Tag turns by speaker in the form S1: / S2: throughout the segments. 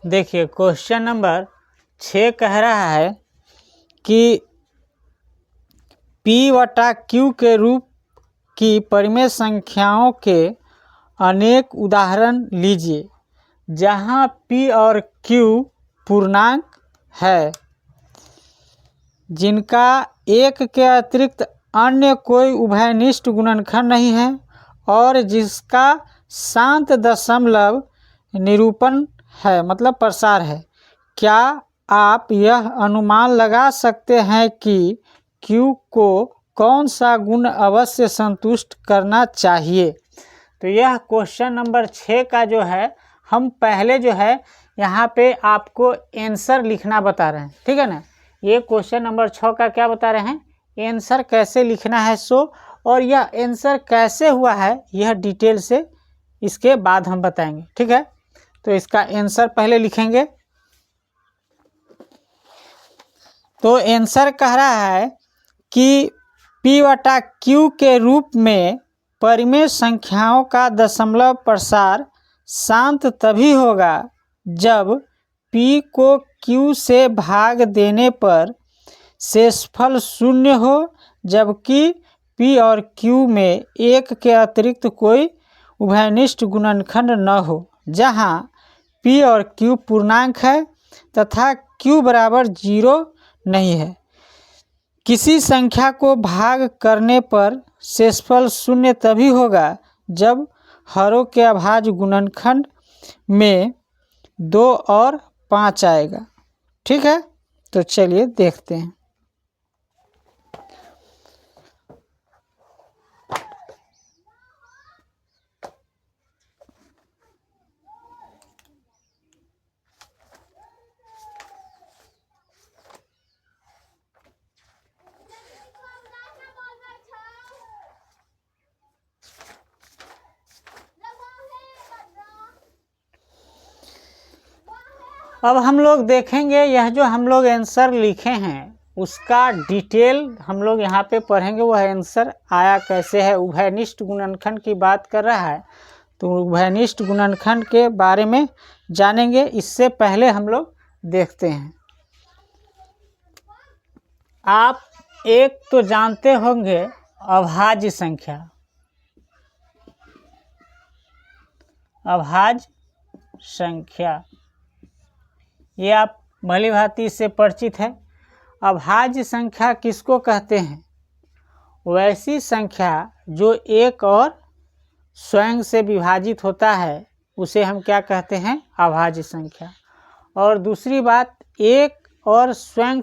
S1: देखिए question number 6 कह रहा है कि P/Q के रूप की परिमेय संख्याओं के अनेक उदाहरण लीजिए जहां P और Q पूर्णांक है जिनका एक के अतिरिक्त अन्य कोई उभयनिष्ठ गुणनखंड नहीं है और जिसका शांत दशमलव निरूपण है मतलब प्रसार है। क्या आप यह अनुमान लगा सकते हैं कि Q को कौन सा गुण अवश्य संतुष्ट करना चाहिए? तो यह क्वेश्चन नंबर 6 का जो है हम पहले जो है यहाँ पे आपको आंसर लिखना बता रहे हैं, ठीक है ना। ये क्वेश्चन नंबर 6 का क्या बता रहे हैं, आंसर कैसे लिखना है और यह आंसर कैसे हुआ है यह डिटेल से इसके बाद हम बताएंगे, ठीक है। तो इसका आंसर पहले लिखेंगे। तो आंसर कह रहा है कि P/Q के रूप में परिमेय संख्याओं का दशमलव प्रसार शांत तभी होगा जब P को Q से भाग देने पर शेषफल शून्य हो जबकि P और Q में एक के अतिरिक्त कोई उभयनिष्ठ गुणनखंड न हो, जहां P और Q पूर्णांक है तथा Q बराबर 0 नहीं है। किसी संख्या को भाग करने पर शेषफल शून्य तभी होगा जब हरों के अभाज्य गुणनखंड में 2 और 5 आएगा, ठीक है। तो चलिए देखते हैं। अब हम लोग देखेंगे यह जो हम लोग आंसर लिखे हैं उसका डिटेल हम लोग यहाँ पे पढ़ेंगे। वह आंसर आया कैसे है, उभयनिष्ठ गुणनखंड की बात कर रहा है तो उभयनिष्ठ गुणनखंड के बारे में जानेंगे। इससे पहले हम लोग देखते हैं, आप एक तो जानते होंगे अभाज्य संख्या, अभाज्य संख्या ये आप भली भांति से परिचित है। अभाज्य संख्या किसको कहते हैं, वैसी संख्या जो एक और स्वयं से विभाजित होता है उसे हम क्या कहते हैं, अभाज्य संख्या। और दूसरी बात, एक और स्वयं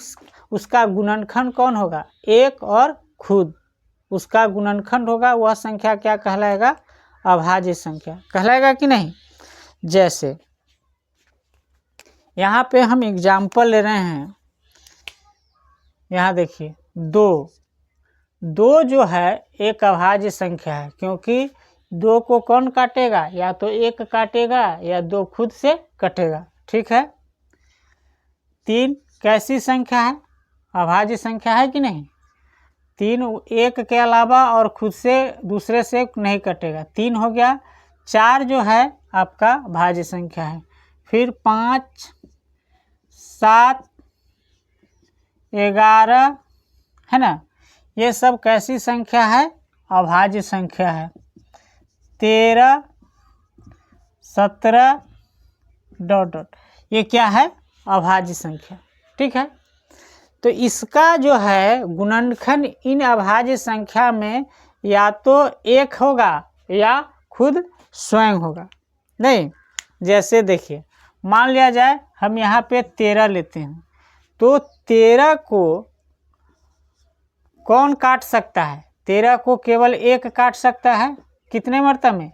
S1: उसका गुणनखंड कौन होगा, एक और खुद उसका गुणनखंड होगा, वह संख्या क्या कहलाएगा, अभाज्य संख्या कहलाएगा कि नहीं। जैसे यहाँ पे हम एग्जाम्पल ले रहे हैं, यहाँ देखिए दो जो है एक अभाज्य संख्या है क्योंकि 2 को कौन काटेगा, या तो 1 काटेगा या 2 खुद से कटेगा, ठीक है। 3 कैसी संख्या है, अभाज्य संख्या है कि नहीं। 3 1 के अलावा और खुद से दूसरे से नहीं कटेगा, 3 हो गया। 4 जो है आपका भाज्य संख्या है। फिर 5 7 11 है ना, ये सब कैसी संख्या है, अभाज्य संख्या है। 13 17 ... ये क्या है, अभाज्य संख्या, ठीक है। तो इसका जो है गुणनखंड इन अभाज्य संख्या में या तो एक होगा या खुद स्वयं होगा। नहीं, जैसे देखिए मान लिया जाए हम यहाँ पे 13 लेते हैं तो 13 को कौन काट सकता है, 13 को केवल 1 काट सकता है, कितने मर्तबा में,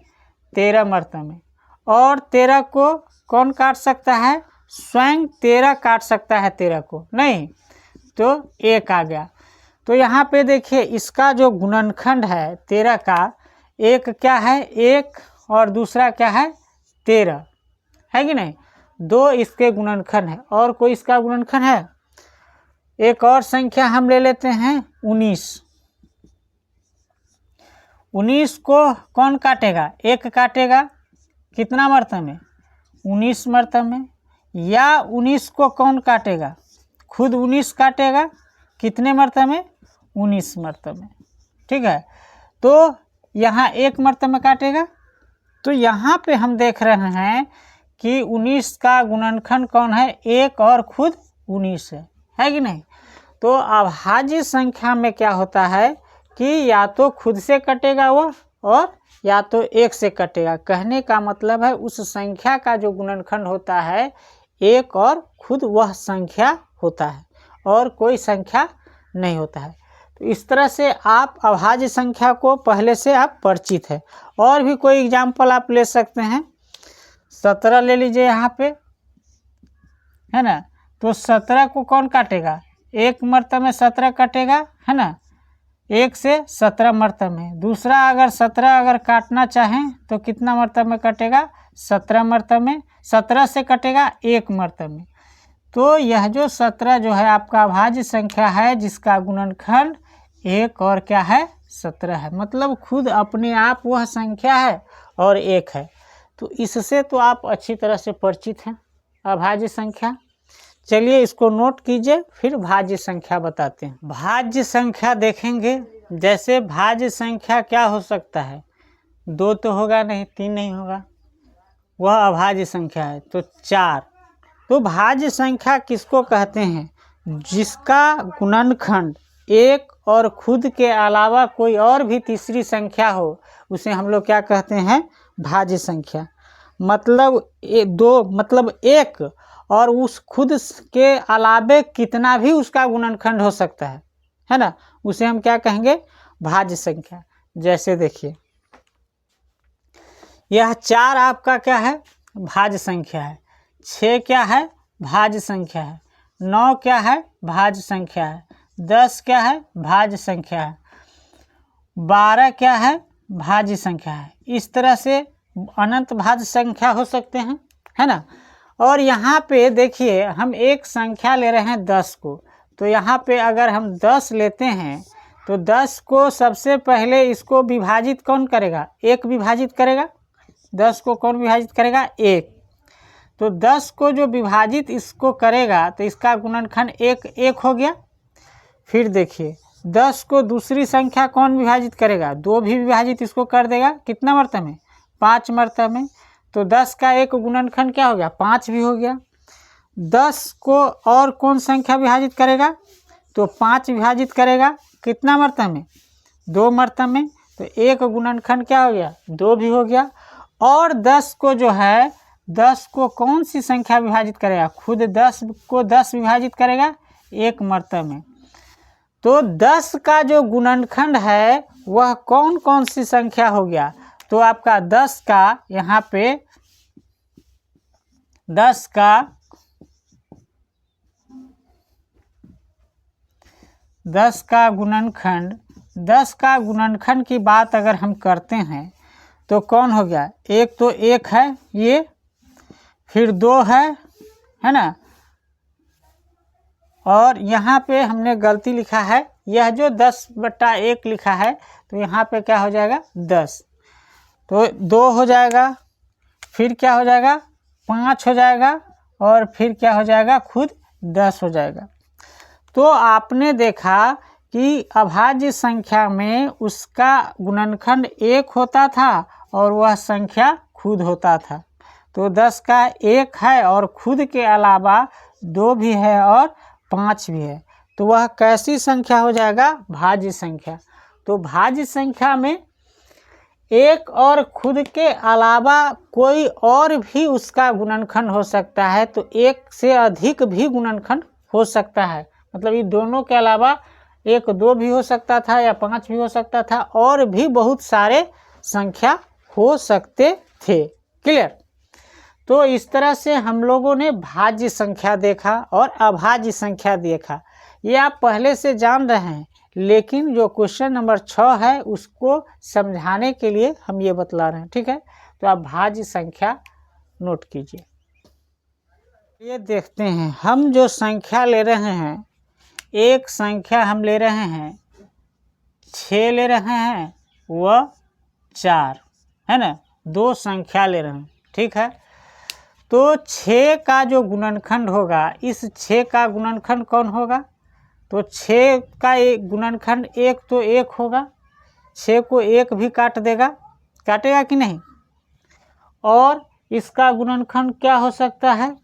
S1: 13 मर्तबा में। और 13 को कौन काट सकता है, स्वयं 13 काट सकता है 13 को, नहीं तो 1 आ गया। तो यहाँ पे देखिए इसका जो गुणनखंड है 13 का, एक क्या है 1 और दूसरा क्या है 13 है कि नहीं, 2 इसके गुणनखंड है। और कोई इसका गुणनखंड है, एक और संख्या हम ले लेते हैं 19। 19 को कौन काटेगा, 1 काटेगा, कितना मर्तबा में, 19 मर्तबा में। या 19 को कौन काटेगा? खुद 19 काटेगा। कितने मरतबे में? 19 मरतबे में। ठीक है, तो यहाँ 1 मरतबे में काटेगा। तो यहाँ पे हम देख रहे हैं कि 19 का गुणनखंड कौन है? 1 और खुद 19 है कि नहीं? तो अभाज्य संख्या में क्या होता है कि या तो खुद से कटेगा वह और या तो 1 से कटेगा। कहने का मतलब है उस संख्या का जो गुणनखंड होता है 1 और खुद वह संख्या होता है और कोई संख्या नहीं होता है। तो इस तरह से आप अभाज्य संख्या को पहले से आप परिचित है। और भी कोई एग्जाम्पल आप ले सकते हैं। 17 ले लीजिए यहाँ पे, है ना। तो 17 को कौन काटेगा? 1 मरतबे में 17 कटेगा, है ना। 1 से 17 मरतबे में। दूसरा अगर 17 अगर काटना चाहें तो कितना मरतबे में कटेगा? 17 मरतबे में। 17 से कटेगा 1 मरतबे में। तो यह जो 17 जो है आपका अभाज्य संख्या है जिसका गुणनखंड 1 और क्या है? 17 है। मतलब खुद अपने आप वह संख्या है और 1 है। तो इससे तो आप अच्छी तरह से परिचित हैं अभाज्य संख्या। चलिए इसको नोट कीजिए, फिर भाज्य संख्या बताते हैं। भाज्य संख्या देखेंगे, जैसे भाज्य संख्या क्या हो सकता है? 2 तो होगा नहीं, 3 नहीं होगा, वह अभाज्य संख्या है। तो 4। तो भाज्य संख्या किसको कहते हैं? जिसका गुणनखंड 1 और खुद के अलावा कोई और भी तीसरी संख्या हो, उसे हम लोग क्या कहते हैं? भाज्य संख्या। मतलब 2 मतलब 1 और उस खुद के अलावे कितना भी उसका गुणनखंड हो सकता है ना, उसे हम क्या कहेंगे? भाज्य संख्या। जैसे देखिए यह 4 आपका क्या है? भाज्य संख्या है। 6 क्या है? भाज्य संख्या है। 9 क्या है? भाज्य संख्या है। 10 क्या है? भाज्य संख्या है। 12 क्या है? भाज्य संख्या है। इस तरह से अनंत भाज्य संख्या हो सकते हैं, है ना। और यहाँ पे देखिए हम एक संख्या ले रहे हैं 10 को। तो यहाँ पे अगर हम 10 लेते हैं तो 10 को सबसे पहले इसको विभाजित कौन करेगा? 1 विभाजित करेगा। 10 को कौन विभाजित करेगा? 1। तो 10 को जो विभाजित इसको करेगा तो इसका गुणनखंड 1 हो गया। फिर देखिए 10 को दूसरी संख्या कौन विभाजित करेगा? 2 भी विभाजित इसको कर देगा। कितना मरतबे में? 5 मरतबे में। तो 10 का एक गुणनखंड क्या हो गया? 5 भी हो गया। 10 को और कौन संख्या विभाजित करेगा? तो 5 विभाजित करेगा। कितना मरतबे में? 2 मरतबे में। तो एक गुणनखंड क्या हो गया? 2 भी हो गया। और 10 को जो है 10 को कौन सी संख्या विभाजित करेगा? खुद 10 को 10 विभाजित करेगा 1 मरतबे में। तो 10 का जो गुणनखंड है वह कौन कौन सी संख्या हो गया? तो आपका 10 का यहाँ पे 10 का गुणनखंड की बात अगर हम करते हैं तो कौन हो गया? एक तो 1 है ये, फिर 2 है ना। और यहाँ पे हमने गलती लिखा है, यह जो 10/1 लिखा है तो यहाँ पे क्या हो जाएगा? 10। तो 2 हो जाएगा, फिर क्या हो जाएगा? 5 हो जाएगा और फिर क्या हो जाएगा? खुद 10 हो जाएगा। तो आपने देखा कि अभाज्य संख्या में उसका गुणनखंड 1 होता था और वह संख्या खुद होता था। तो 10 का 1 है और खुद के अलावा 2 भी है और 5 भी है। तो वह कैसी संख्या हो जाएगा? भाज्य संख्या। तो भाज्य संख्या में 1 और खुद के अलावा कोई और भी उसका गुणनखंड हो सकता है। तो 1 से अधिक भी गुणनखंड हो सकता है। मतलब ये दोनों के अलावा 1, 2 भी हो सकता था या 5 भी हो सकता था, और भी बहुत सारे संख्या हो सकते थे। क्लियर? तो इस तरह से हम लोगों ने भाज्य संख्या देखा और अभाज्य संख्या देखा। ये आप पहले से जान रहे हैं, लेकिन जो क्वेश्चन नंबर 6 है उसको समझाने के लिए हम ये बतला रहे हैं। ठीक है, तो आप भाज्य संख्या नोट कीजिए। ये देखते हैं हम जो संख्या ले रहे हैं, एक संख्या हम ले रहे हैं 6 ले रहे हैं, वह 4 है ना। 2 संख्या ले रहे हैं। ठीक है, तो 6 का जो गुणनखंड होगा, इस 6 का गुणनखंड कौन होगा? तो 6 का एक गुणनखंड 1 तो 1 होगा, 6 को 1 भी काट देगा, काटेगा कि नहीं? और इसका गुणनखंड क्या हो सकता है?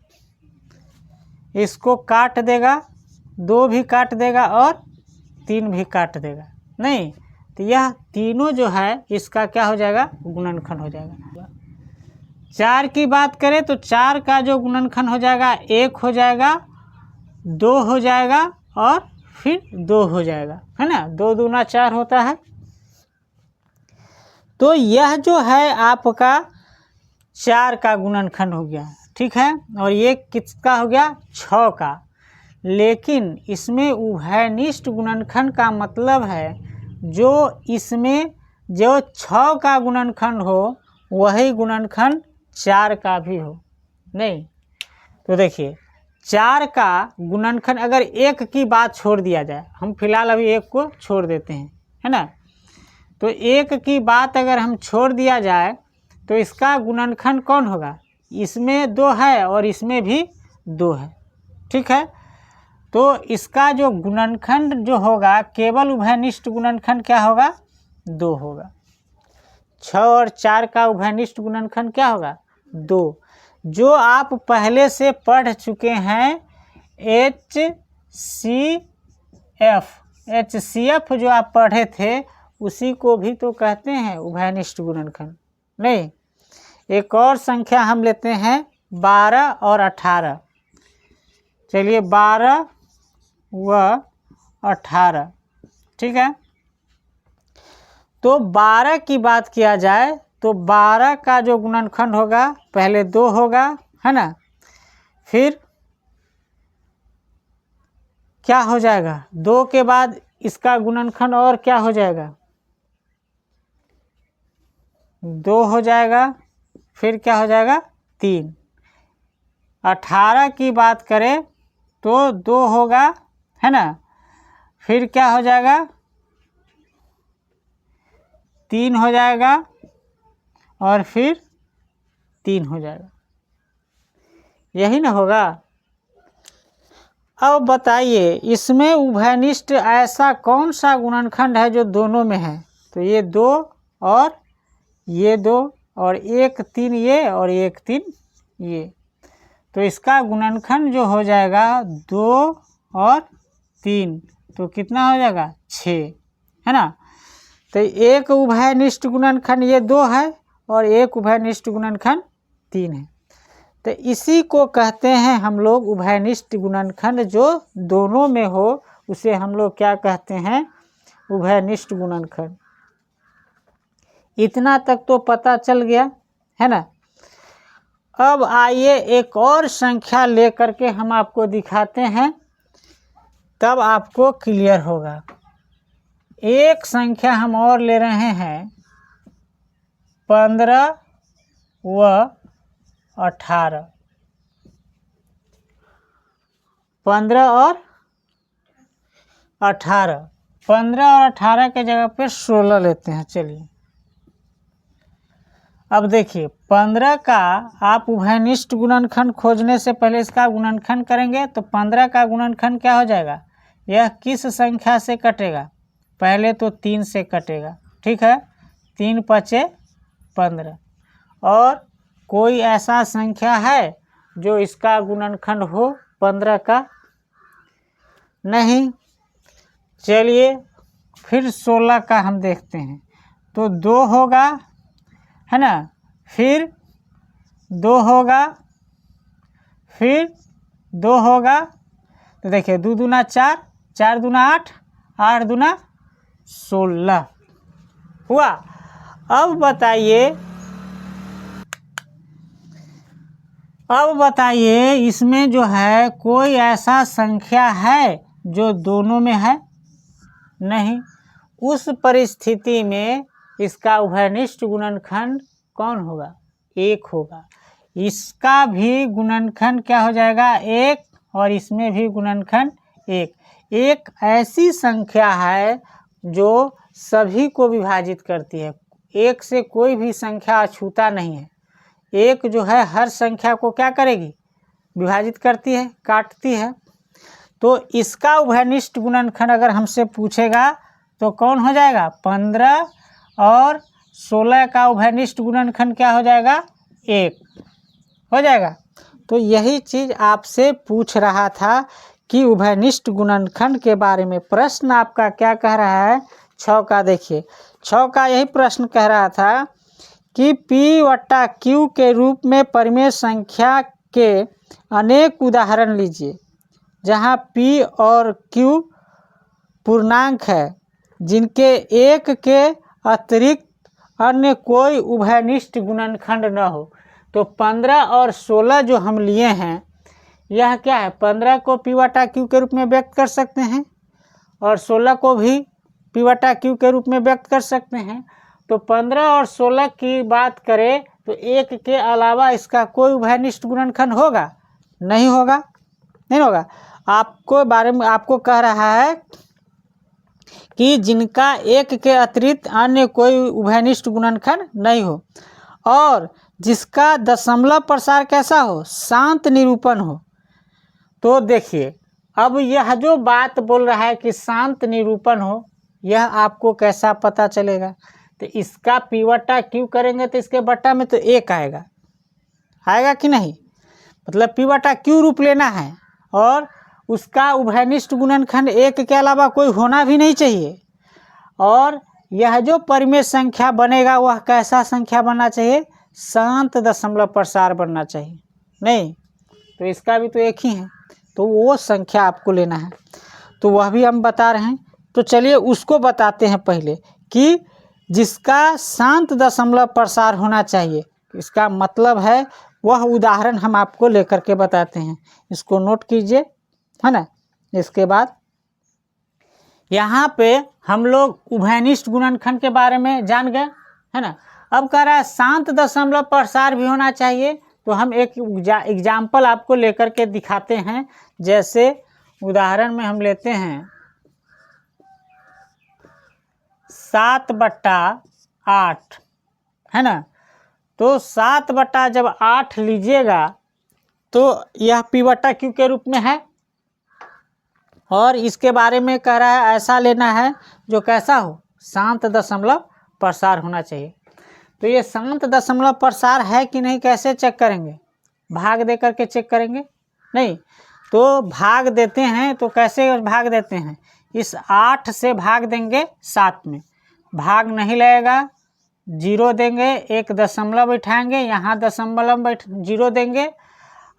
S1: इसको काट देगा, 2 भी काट देगा और 3 भी काट देगा, नहीं? तो यह तीनों जो है इसका क्या हो जाएगा? गुणनखंड हो जाएगा। 4 की बात करें तो 4 का जो गुणनखंड हो जाएगा 1 हो जाएगा, 2 हो जाएगा और फिर 2 हो जाएगा, है ना? 2 दूना 4 होता है। तो यह जो है आपका 4 का गुणनखंड हो गया, ठीक है। और ये किसका हो गया? 6 का। लेकिन इसमें उभयनिष्ठ गुणनखंड का मतलब है जो इसमें जो 6 का गुणनखंड हो वही गुणनखंड 4 का भी हो, नहीं? तो देखिए 4 का गुणनखंड अगर 1 की बात छोड़ दिया जाए, हम फिलहाल अभी 1 को छोड़ देते हैं, है ना? तो 1 की बात अगर हम छोड़ दिया जाए तो इसका गुणनखंड कौन होगा? इसमें 2 है और इसमें भी 2 है, ठीक है। तो इसका जो गुणनखंड जो होगा केवल उभयनिष्ठ गुणनखंड क्या होगा? 2 होगा। 6 और 4 का उभयनिष्ठ गुणनखंड क्या होगा? 2। जो आप पहले से पढ़ चुके हैं HCF जो आप पढ़े थे उसी को भी तो कहते हैं उभयनिष्ठ गुणनखंड, नहीं? एक और संख्या हम लेते हैं 12 और 18। चलिए 12 व 18, ठीक है। तो 12 की बात किया जाए तो 12 का जो गुणनखंड होगा पहले 2 होगा, है ना? फिर क्या हो जाएगा? 2 के बाद इसका गुणनखंड और क्या हो जाएगा? 2 हो जाएगा, फिर क्या हो जाएगा? 3। 18 की बात करें तो 2 होगा, है ना? फिर क्या हो जाएगा? 3 हो जाएगा और फिर 3 हो जाएगा, यही ना होगा। अब बताइए इसमें उभयनिष्ठ ऐसा कौन सा गुणनखंड है जो दोनों में है? तो ये 2 और ये 2 और 1 3 ये और 1 3 ये। तो इसका गुणनखंड जो हो जाएगा 2 और 3, तो कितना हो जाएगा? 6, है ना? तो एक उभयनिष्ठ गुणनखंड ये 2 है और एक उभयनिष्ठ गुणनखंड 3 है। तो इसी को कहते हैं हम लोग उभयनिष्ठ गुणनखंड, जो दोनों में हो उसे हम लोग क्या कहते हैं? उभयनिष्ठ गुणनखंड। इतना तक तो पता चल गया, है ना? अब आइए एक और संख्या लेकर के हम आपको दिखाते हैं, तब आपको क्लियर होगा। एक संख्या हम और ले रहे हैं 15 व 18। 15 और 18, 15 और 18 के जगह पे 16 लेते हैं। चलिए अब देखिए 15 का आप उभयनिष्ठ गुणनखंड खोजने से पहले इसका गुणनखंड करेंगे तो 15 का गुणनखंड क्या हो जाएगा? यह किस संख्या से कटेगा? पहले तो 3 से कटेगा, ठीक है। 3 पचे 15। और कोई ऐसा संख्या है जो इसका गुणनखंड हो 15 का? नहीं। चलिए फिर 16 का हम देखते हैं। तो 2 होगा, है ना? फिर 2 होगा, फिर 2 होगा। तो देखिए 2 दूना 4, 4 दूना 8, 8 दूना 16 हुआ। अब बताइए इसमें जो है कोई ऐसा संख्या है जो दोनों में है? नहीं। उस परिस्थिति में इसका उभयनिष्ठ गुणनखंड कौन होगा? 1 होगा। इसका भी गुणनखंड क्या हो जाएगा? 1, और इसमें भी गुणनखंड 1। एक ऐसी संख्या है जो सभी को विभाजित करती है, 1 से कोई भी संख्या अछूता नहीं है। एक जो है हर संख्या को क्या करेगी, विभाजित करती है, काटती है। तो इसका उभयनिष्ठ गुणनखंड अगर हमसे पूछेगा तो कौन हो जाएगा, 15 और 16 का उभयनिष्ठ गुणनखंड क्या हो जाएगा, 1 हो जाएगा। तो यही चीज़ आपसे पूछ रहा था कि उभयनिष्ठ गुणनखंड के बारे में प्रश्न आपका क्या कह रहा है, 6 का। देखिए 6 का यही प्रश्न कह रहा था कि P/Q के रूप में परिमेय संख्या के अनेक उदाहरण लीजिए जहां P और Q पूर्णांक है जिनके एक के अतिरिक्त अन्य कोई उभयनिष्ठ गुणनखंड न हो। तो 15 और 16 जो हम लिए हैं, यह क्या है, 15 को P/Q के रूप में व्यक्त कर सकते हैं और 16 को भी P/Q के रूप में व्यक्त कर सकते हैं। तो 15 और 16 की बात करें तो एक के अलावा इसका कोई उभयनिष्ठ गुणनखंड होगा, नहीं होगा, नहीं होगा। आपको बारे में आपको कह रहा है कि जिनका एक के अतिरिक्त अन्य कोई उभयनिष्ठ गुणनखंड नहीं हो और जिसका दशमलव प्रसार कैसा हो, शांत निरूपण हो। तो देखिए अब यह जो बात बोल रहा है कि शांत निरूपण हो, यह आपको कैसा पता चलेगा। तो इसका P/Q करेंगे तो इसके बट्टा में तो 1 आएगा, आएगा कि नहीं, मतलब P/Q रूप लेना है और उसका उभयनिष्ठ गुणनखंड 1 के अलावा कोई होना भी नहीं चाहिए। और यह जो परिमेय संख्या बनेगा वह कैसा संख्या बनना चाहिए, शांत दशमलव प्रसार बनना चाहिए, नहीं तो इसका भी तो 1 ही है, तो वो संख्या आपको लेना है। तो वह भी हम बता रहे हैं। तो चलिए उसको बताते हैं पहले कि जिसका शांत दशमलव प्रसार होना चाहिए, इसका मतलब है वह उदाहरण हम आपको लेकर के बताते हैं। इसको नोट कीजिए, है ना। इसके बाद यहाँ पे हम लोग उभयनिष्ठ गुणनखंड के बारे में जान गए, है ना। अब कह रहा है शांत दशमलव प्रसार भी होना चाहिए। तो हम एक एग्जाम्पल आपको लेकर के दिखाते हैं। जैसे उदाहरण में हम लेते हैं 7/8, है ना। तो 7 जब 8 लीजिएगा तो यह P/Q के रूप में है और इसके बारे में कह रहा है ऐसा लेना है जो कैसा हो, शांत दशमलव प्रसार होना चाहिए। तो ये शांत दशमलव प्रसार है कि नहीं कैसे चेक करेंगे, भाग दे करके चेक करेंगे, नहीं तो भाग देते हैं। तो कैसे भाग देते हैं, इस 8 से भाग देंगे 7 में, भाग नहीं लगेगा, 0 देंगे, एक दशमलव बैठाएंगे, यहाँ दशमलव 0 देंगे।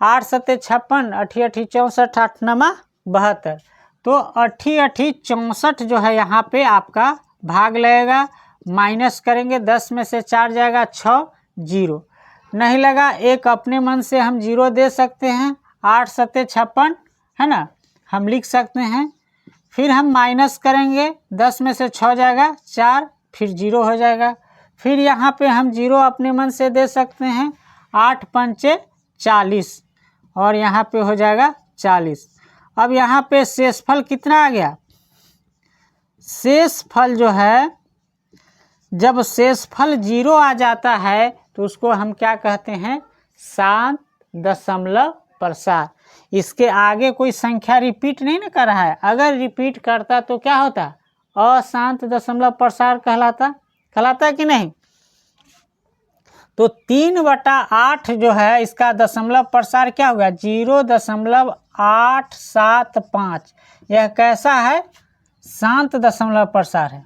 S1: 8 सत्ते 56, 8 8 64, 8 9 72। तो 8 8 64 जो है यहाँ पे आपका भाग लगेगा, माइनस करेंगे, 10 में से 4 जाएगा 6, 0 नहीं लगा। एक अपने मन से हम 0 दे सकते हैं, 8 सत्ते 56, है ना, हम लिख सकते हैं। फिर हम माइनस करेंगे, 10 में से 6 जाएगा 4, फिर 0 हो जाएगा। फिर यहाँ पे हम 0 अपने मन से दे सकते हैं, 8 पंचे 40 और यहाँ पे हो जाएगा 40। अब यहाँ पे शेषफल कितना आ गया, शेषफल जो है, जब शेषफल 0 आ जाता है तो उसको हम क्या कहते हैं, शांत दशमलव प्रसार। इसके आगे कोई संख्या रिपीट नहीं ना कर रहा है, अगर रिपीट करता तो क्या होता, अशांत दशमलव प्रसार कहलाता कि नहीं। तो 3/8 जो है इसका दशमलव प्रसार क्या होगा, 0.875। यह कैसा है, शांत दशमलव प्रसार है,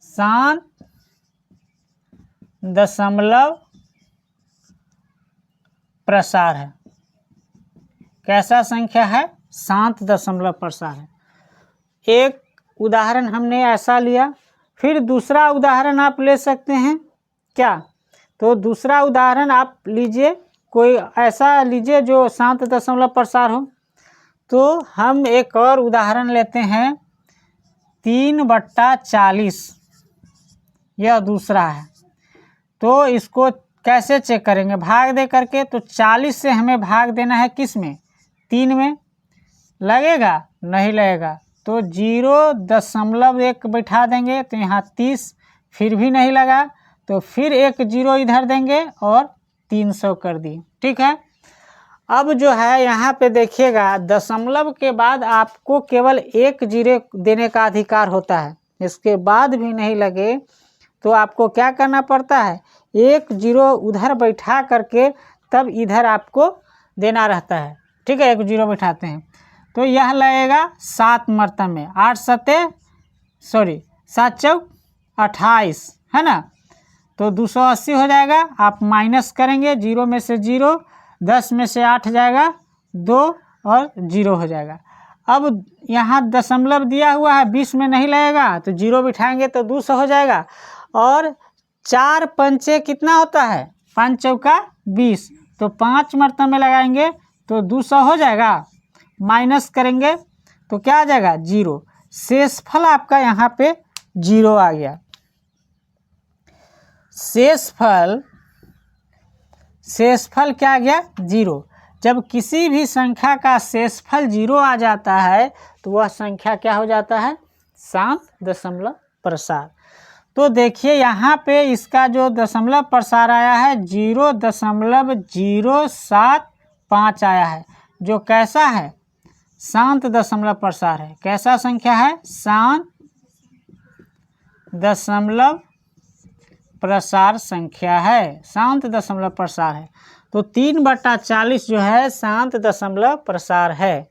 S1: शांत दशमलव प्रसार है। कैसा संख्या है, शांत दशमलव प्रसार है। एक उदाहरण हमने ऐसा लिया। फिर दूसरा उदाहरण आप ले सकते हैं क्या, तो दूसरा उदाहरण आप लीजिए, कोई ऐसा लीजिए जो शांत दशमलव प्रसार हो। तो हम एक और उदाहरण लेते हैं 3/40, यह दूसरा है। तो इसको कैसे चेक करेंगे, भाग दे करके। तो 40 से हमें भाग देना है किस में, 3 में, लगेगा नहीं लगेगा, तो 0.1 बैठा देंगे, तो यहाँ 30, फिर भी नहीं लगा, तो फिर एक 0 इधर देंगे और 300 कर दी। ठीक है, अब जो है यहाँ पे देखिएगा दशमलव के बाद आपको केवल 1 जीरो देने का अधिकार होता है, इसके बाद भी नहीं लगे तो आपको क्या करना पड़ता है, 1 जीरो उधर बैठा करके तब इधर आपको देना रहता है। ठीक है, 1 जीरो बैठाते हैं तो यह लगेगा 7 मरतबे में, 7 चौक 28 है ना, तो 280 हो जाएगा। आप माइनस करेंगे, 0 में से 0, 10 में से 8 जाएगा 2 और 0 हो जाएगा। अब यहाँ दशमलव दिया हुआ है, 20 में नहीं लगेगा तो 0 बिठाएंगे तो 200 हो जाएगा। और 4 पंचे कितना होता है, 5 चौका 20, तो 5 मरतबे में लगाएंगे तो 200 हो जाएगा। माइनस करेंगे तो क्या आ जाएगा, 0। शेषफल आपका यहाँ पे 0 आ गया। शेषफल क्या आ गया, 0। जब किसी भी संख्या का शेषफल 0 आ जाता है तो वह संख्या क्या हो जाता है, शांत दशमलव प्रसार। तो देखिए यहाँ पे इसका जो दशमलव प्रसार आया है 0.075 आया है, जो कैसा है, शांत दशमलव प्रसार है। कैसा संख्या है, शांत दशमलव प्रसार संख्या है, शांत दशमलव प्रसार है। तो 3/40 जो है शांत दशमलव प्रसार है।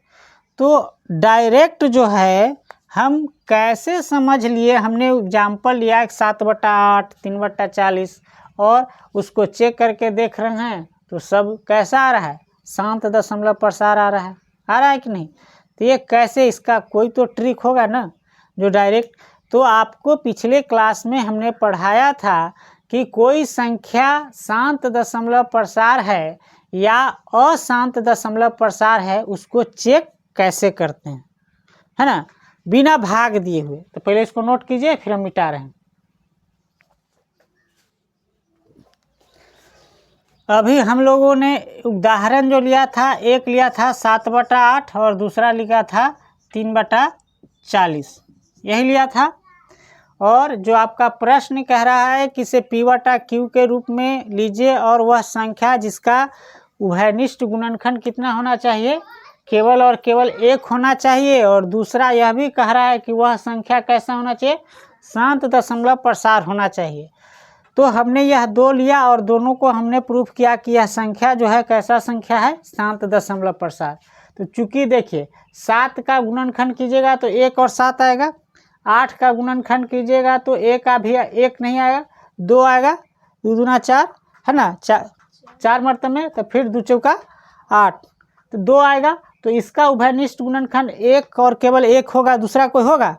S1: तो डायरेक्ट जो है हम कैसे समझ लिए, हमने एग्जाम्पल लिया 7/8, 3/40 और उसको चेक करके देख रहे हैं तो सब कैसा आ रहा है, शांत दशमलव प्रसार आ रहा है कि नहीं। तो ये कैसे, इसका कोई तो ट्रिक होगा ना जो डायरेक्ट। तो आपको पिछले क्लास में हमने पढ़ाया था कि कोई संख्या शांत दशमलव प्रसार है या अशांत दशमलव प्रसार है, उसको चेक कैसे करते हैं, है ना, बिना भाग दिए हुए। तो पहले इसको नोट कीजिए, फिर हम मिटा रहे हैं। अभी हम लोगों ने उदाहरण जो लिया था, एक लिया था 7/8 और दूसरा लिखा था 3/40, यही लिया था। और जो आपका प्रश्न कह रहा है कि इसे P/Q के रूप में लीजिए और वह संख्या जिसका उभयनिष्ठ गुणनखंड कितना होना चाहिए, केवल और केवल 1 होना चाहिए। और दूसरा यह भी कह रहा है कि वह संख्या कैसा होना चाहिए, शांत दशमलव प्रसार होना चाहिए। तो हमने यह 2 लिया और दोनों को हमने प्रूफ किया कि यह संख्या जो है कैसा संख्या है, शांत दशमलव प्रसार। तो चूंकि देखिए 7 का गुणनखंड कीजिएगा तो 1 और 7 आएगा, 8 का गुणनखंड कीजिएगा तो 1 नहीं आएगा, 2 आएगा, 2 दूना 4 है ना, 4 मरतबे में, तो फिर 2 चौका 8, तो 2 आएगा। तो इसका उभयनिष्ठ गुणनखंड 1 और केवल 1 होगा, दूसरा कोई होगा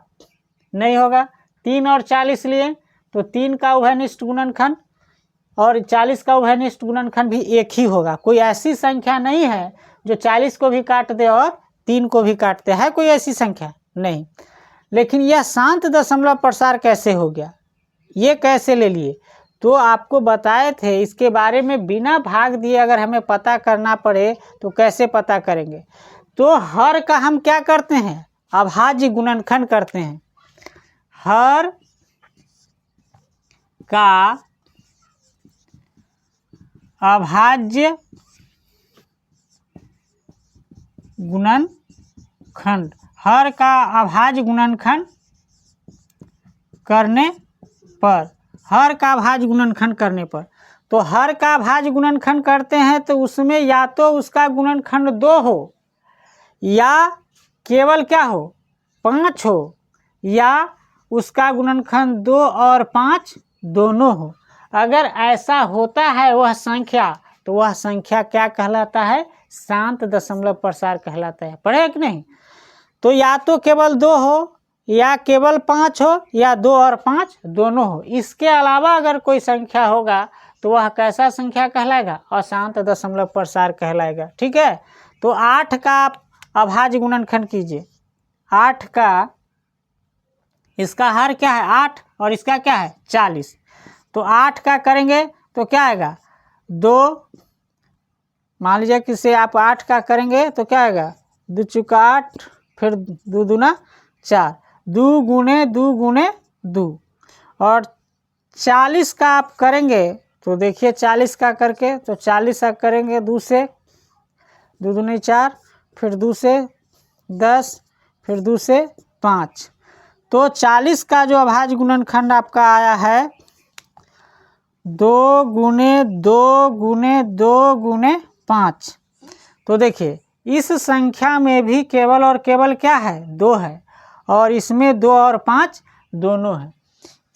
S1: नहीं होगा। 3 और 40 लिए तो 3 का उभयनिष्ठ गुणनखंड और 40 का उभयनिष्ठ गुणनखंड भी 1 ही होगा। कोई ऐसी संख्या नहीं है जो 40 को भी काट दे और 3 को भी काट दे, है कोई ऐसी संख्या नहीं। लेकिन यह शांत दशमलव प्रसार कैसे हो गया, ये कैसे ले लिए, तो आपको बताए थे इसके बारे में। बिना भाग दिए अगर हमें पता करना पड़े तो कैसे पता करेंगे, तो हर का हम क्या करते हैं, अभाज्य गुणनखंड करते हैं। हर का अभाज्य गुणनखंड, हर का अभाज्य गुणनखंड करने पर, हर का अभाज्य गुणनखंड करने पर, तो हर का अभाज्य गुणनखंड करते हैं तो उसमें या तो उसका गुणनखंड 2 हो या केवल क्या हो, 5 हो, या उसका गुणनखंड 2 और 5 दोनों हो। अगर ऐसा होता है वह संख्या, तो वह संख्या क्या कहलाता है, शांत दशमलव प्रसार कहलाता है। पढ़े कि नहीं। तो या तो केवल 2 हो या केवल 5 हो या 2 और 5 दोनों हो। इसके अलावा अगर कोई संख्या होगा तो वह कैसा संख्या कहलाएगा, अशांत दशमलव प्रसार कहलाएगा। ठीक है, तो 8 का आप अभाज्य गुणनखंड कीजिए। 8 का, इसका हर क्या है 8 और इसका क्या है 40, तो 8 का करेंगे तो क्या आएगा 2, मान लीजिए कि इसे आप 8 का करेंगे तो क्या आएगा 2 चौका 8, फिर 2 दूना 4, 2 गुणे 2 गुणे 2। और 40 का आप करेंगे तो देखिए 40 का करके, तो 40 का करेंगे 2 से, 2 दूनी 4, फिर 2 से 10, फिर 2 से 5। तो 40 का जो अभाज्य गुणनखंड आपका आया है 2 गुने 2 गुने 2 गुने 5। तो देखिए इस संख्या में भी केवल और केवल क्या है, 2 है, और इसमें 2 और 5 दोनों है।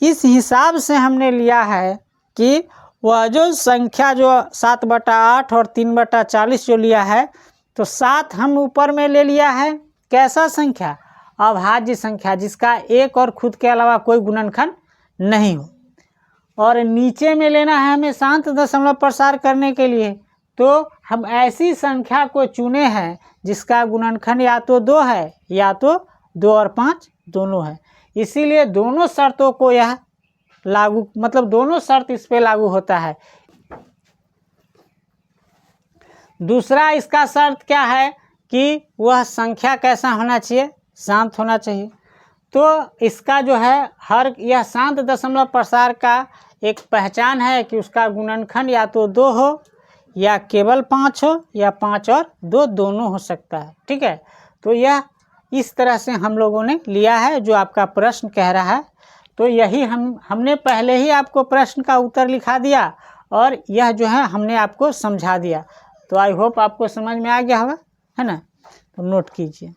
S1: इस हिसाब से हमने लिया है कि वह जो संख्या जो 7/8 और 3/40 जो लिया है, तो 7 हम ऊपर में ले लिया है, कैसा संख्या, अभाज्य संख्या, जिसका एक और खुद के अलावा कोई गुणनखंड नहीं हो। और नीचे में लेना है हमें शांत दशमलव प्रसार करने के लिए, तो हम ऐसी संख्या को चुने हैं जिसका गुणनखंड या तो 2 है या तो 2 और 5 दोनों है। इसीलिए दोनों शर्तों को यह लागू, मतलब दोनों शर्त इस पे लागू होता है। दूसरा इसका शर्त क्या है कि वह संख्या कैसा होना चाहिए, शांत होना चाहिए। तो इसका जो है हर, यह शांत दशमलव प्रसार का एक पहचान है कि उसका गुणनखंड या तो 2 हो या केवल 5 हो या 5 और 2 दोनों हो सकता है। ठीक है, तो यह इस तरह से हम लोगों ने लिया है जो आपका प्रश्न कह रहा है। तो यही हमने पहले ही आपको प्रश्न का उत्तर लिखा दिया और यह जो है हमने आपको समझा दिया। तो आई होप आपको समझ में आ गया होगा, है ना। तो नोट कीजिए।